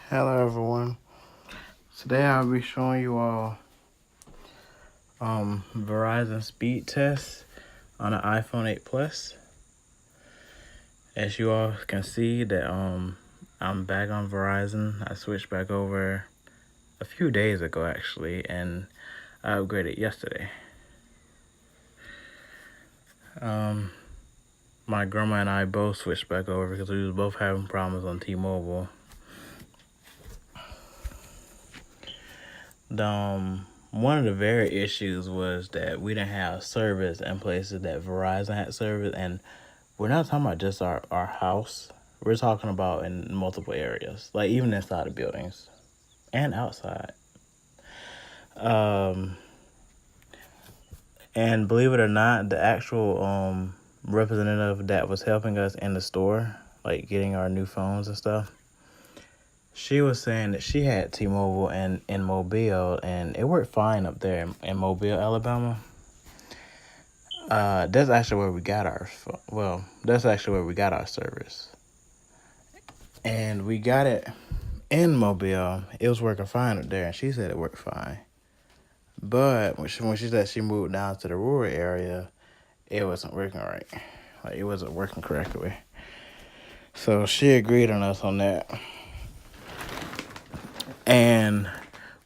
Hello everyone. Today I'll be showing you all Verizon speed test on an iPhone 8 Plus. As you all can see that I'm back on Verizon. I switched back over a few days ago actually, and I upgraded yesterday. My grandma and I both switched back over because we was both having problems on T-Mobile. One of the very issues was that we didn't have service in places that Verizon had service, and we're not talking about just our house. We're talking about in multiple areas, like even inside the buildings and outside. Um, and believe it or not, the actual representative that was helping us in the store, like getting our new phones and stuff, she was saying that she had T-Mobile and in Mobile, and it worked fine up there in Mobile, Alabama. That's actually where we got our that's actually where we got our service, and we got it in Mobile. It was working fine up there, and she said it worked fine. But when she said she moved down to the rural area, it wasn't working right. Like it wasn't working correctly. So she agreed on us on that. And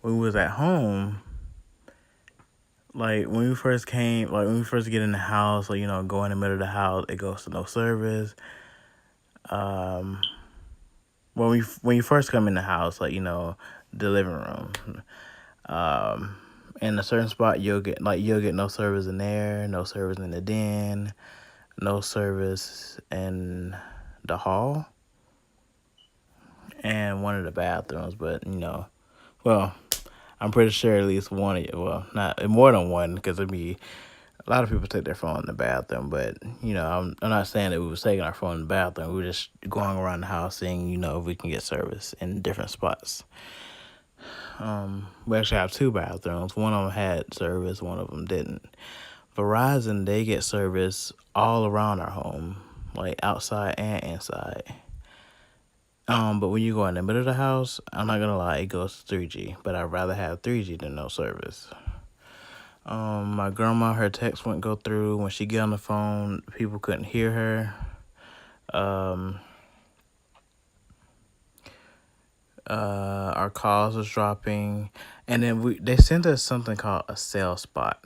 when we was at home, like when we first came, like when we first get in the house, like go in the middle of the house, it goes to no service. Um, when you first come in the house, like the living room, um, in a certain spot you'll get no service in there, no service in the den, no service in the hall, and one of the bathrooms. But well, I'm pretty sure at least one of you, well, not more than one, because it'd be a lot of people take their phone in the bathroom. But I'm not saying that we was taking our phone in the bathroom. We were just going around the house seeing if we can get service in different spots. We actually have two bathrooms. One of them had service, one of them didn't. Verizon, they get service all around our home, like outside and inside. But when you go in the middle of the house, I'm not gonna lie, it goes to 3G. But I'd rather have 3G than no service. My grandma, her text wouldn't go through. When she get on the phone, people couldn't hear her. Our calls was dropping, and then they sent us something called a cell spot,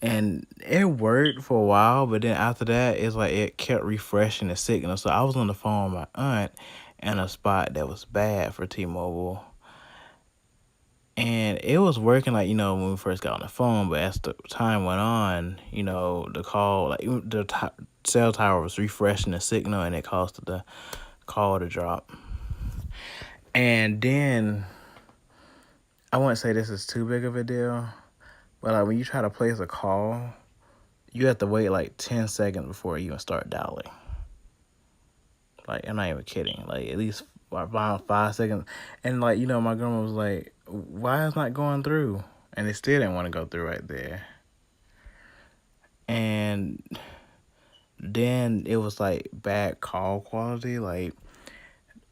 and it worked for a while. But then after that, it's like it kept refreshing the signal. So I was on the phone with my aunt in a spot that was bad for T-Mobile, and it was working like when we first got on the phone. But as the time went on, the call, like cell tower was refreshing the signal, and it caused the call to drop. And then I wouldn't say this is too big of a deal, but like when you try to place a call, you have to wait like 10 seconds before you even start dialing. Like, I'm not even kidding. Like, at least about 5 seconds. And like, my grandma was like, why is not going through? And it still didn't want to go through right there. And then it was like bad call quality. Like,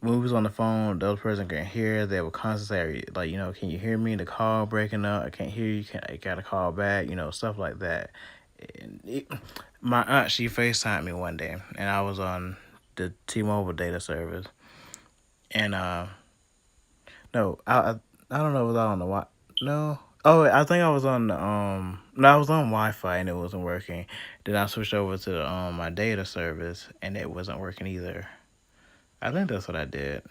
when we was on the phone, the other person couldn't hear. They would constantly say, like, can you hear me? The call breaking up. I can't hear you. I got to call back. Stuff like that. And my aunt, she FaceTimed me one day, and I was on the T-Mobile data service. And no, I don't know if I was on the no. Oh, I think I was on the no, I was on Wi-Fi and it wasn't working. Then I switched over to my data service and it wasn't working either. I think that's what I did.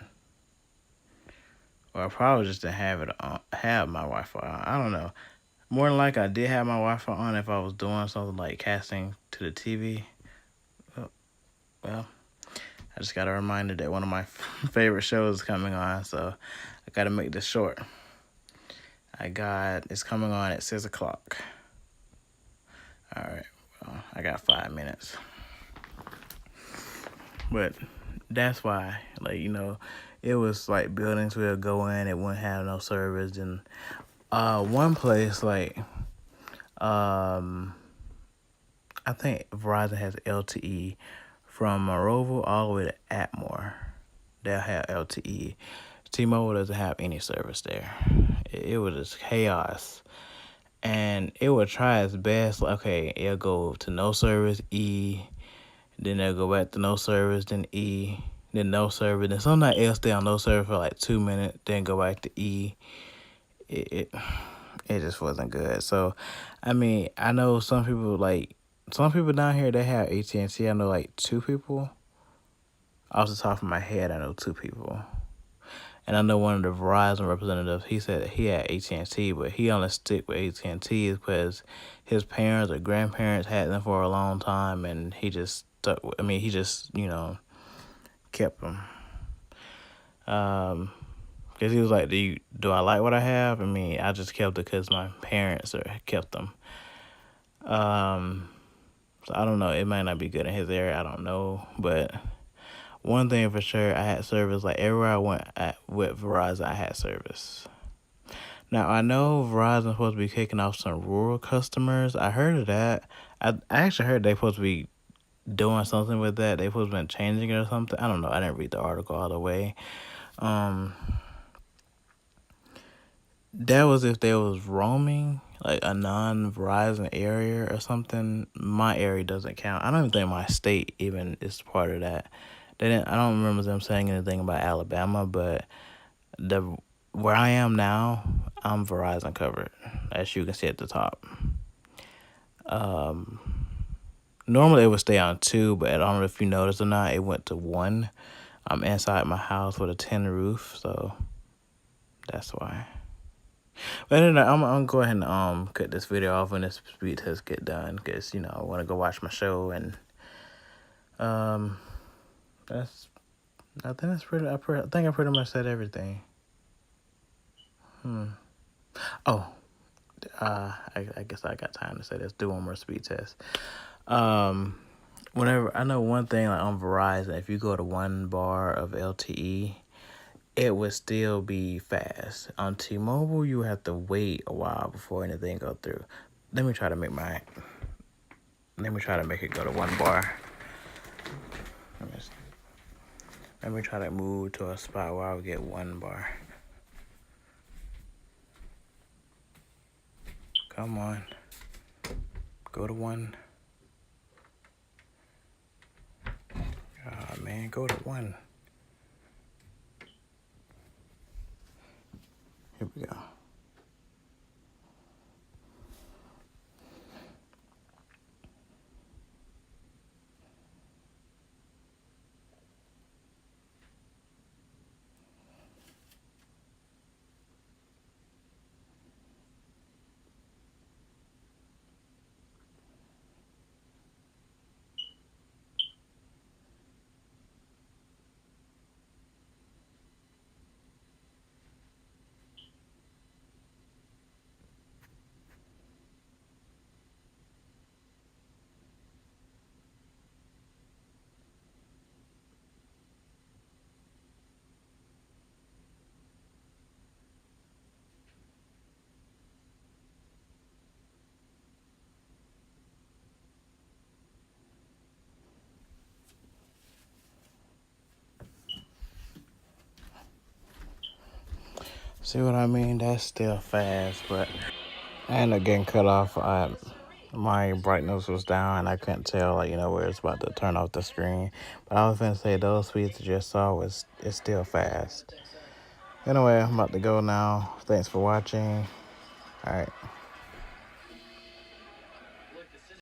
Or I probably just didn't have my Wi-Fi on. I don't know. More than likely, I did have my Wi-Fi on if I was doing something like casting to the TV. Well, I just got a reminder that one of my favorite shows is coming on, so I got to make this short. It's coming on at 6 o'clock. All right, well, I got 5 minutes. But that's why, like, it was like buildings we'll go in, it wouldn't have no service. And one place, like, I think Verizon has LTE from Monroeville all the way to Atmore. They'll have LTE. T-Mobile doesn't have any service there. It was just chaos. And it would try its best. Like, okay, it'll go to no service, E. Then they'll go back to no service, then E. Then no service. Then sometimes it'll stay on no service for like 2 minutes, then go back to E. It just wasn't good. So, I mean, I know some people down here, they have AT&T. I know like 2 people. Off the top of my head, I know 2 people. And I know one of the Verizon representatives, he said he had AT&T, but he only stick with AT&T because his parents or grandparents had them for a long time, and he just stuck with, he just, kept them. Because he was like, do I like what I have? I just kept it because my parents kept them. So I don't know. It might not be good in his area. I don't know. But one thing for sure, I had service. Like everywhere I went with Verizon, I had service. Now, I know Verizon's supposed to be kicking off some rural customers. I heard of that. I actually heard they supposed to be doing something with that. They supposed to be changing it or something. I don't know. I didn't read the article all the way. That was if there was roaming, like a non-Verizon area or something. My area doesn't count. I don't even think my state even is part of that. I don't remember them saying anything about Alabama, but where I am now, I'm Verizon covered, as you can see at the top. Normally it would stay on 2, but I don't know if you noticed or not, it went to 1. I'm inside my house with a tin roof, so that's why. But anyway, I'm gonna go ahead and cut this video off when this speed test get done, because I want to go watch my show, and I think that's pretty. I think I pretty much said everything. Oh, I guess I got time to say this. Do one more speed test. Whenever I know one thing, like on Verizon, if you go to 1 bar of LTE, it would still be fast. On T-Mobile, you have to wait a while before anything go through. Let me try to make it go to 1 bar. Let me try to move to a spot where I'll get 1 bar. Come on. Go to 1. Oh, man, go to 1. Here we go. See what I mean? That's still fast, but I ended up getting cut off. My brightness was down, and I couldn't tell, where it's about to turn off the screen. But I was gonna say those speeds you just saw it's still fast. Anyway, I'm about to go now. Thanks for watching. All right.